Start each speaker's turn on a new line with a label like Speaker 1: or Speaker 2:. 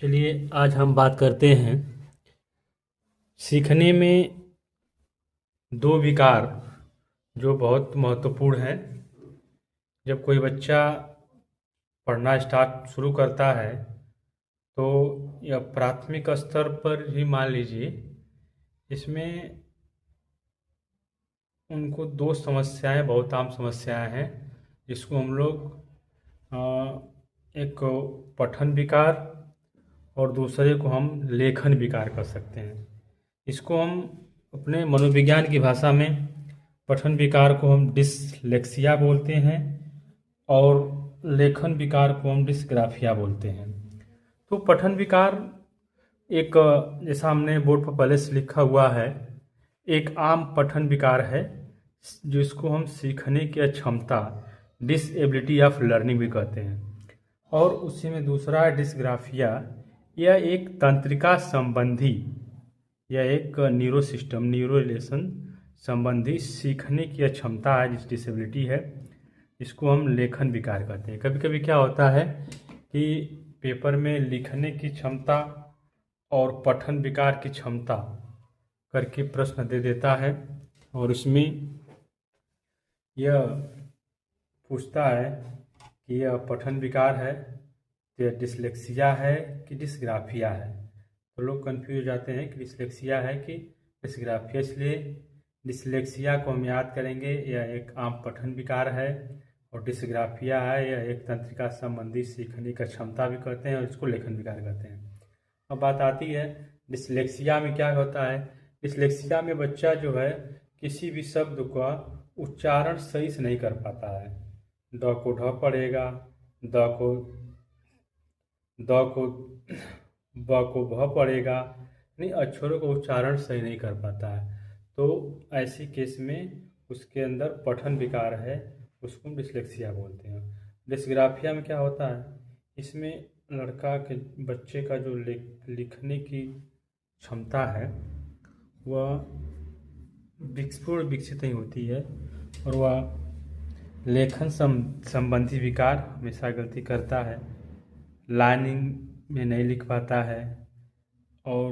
Speaker 1: चलिए आज हम बात करते हैं सीखने में दो विकार जो बहुत महत्वपूर्ण हैं। जब कोई बच्चा पढ़ना शुरू करता है तो यह प्राथमिक स्तर पर ही मान लीजिए, इसमें उनको दो समस्याएं, बहुत आम समस्याएं हैं, जिसको हम लोग एक पठन विकार और दूसरे को हम लेखन विकार कर सकते हैं। इसको हम अपने मनोविज्ञान की भाषा में पठन विकार को हम डिसलेक्सिया बोलते हैं और लेखन विकार को हम डिस्ग्राफिया बोलते हैं। तो पठन विकार एक, जैसा हमने बोर्ड पर पहले से लिखा हुआ है, एक आम पठन विकार है जिसको हम सीखने की क्षमता, डिसेबिलिटी ऑफ लर्निंग भी कहते हैं। और उसी में दूसरा है डिस्ग्राफिया। यह एक तंत्रिका संबंधी या एक न्यूरो सिस्टम, न्यूरो रिलेशन संबंधी सीखने की क्षमता है, जिस डिसेबिलिटी है, इसको हम लेखन विकार कहते हैं। कभी कभी क्या होता है कि पेपर में लिखने की क्षमता और पठन विकार की क्षमता करके प्रश्न दे देता है और उसमें यह पूछता है कि यह पठन विकार है, यह डिसलेक्सिया है कि डिस्ग्राफिया है। तो लोग कंफ्यूज हो जाते हैं कि डिसलेक्सिया है कि डिस्ग्राफिया। इसलिए डिसलेक्सिया को हम याद करेंगे, यह एक आम पठन विकार है, और डिस्ग्राफिया है, यह एक तंत्रिका संबंधी सीखने की क्षमता भी कहते हैं और इसको लेखन विकार कहते हैं। अब बात आती है डिसलेक्सिया में क्या होता है। डिसलेक्सिया में बच्चा जो है किसी भी शब्द का उच्चारण सही से नहीं कर पाता है। ड को ढ पढ़ेगा, द को ब को भ पढ़ेगा, नहीं, अक्षरों का उच्चारण सही नहीं कर पाता है। तो ऐसी केस में उसके अंदर पठन विकार है, उसको हम डिसलेक्सिया बोलते हैं। डिस्ग्राफिया में क्या होता है, इसमें लड़का के बच्चे का जो लिखने की क्षमता है वह पूर्ण विकसित नहीं होती है और वह लेखन संबंधी विकार हमेशा गलती करता है, लाइनिंग में नहीं लिख पाता है और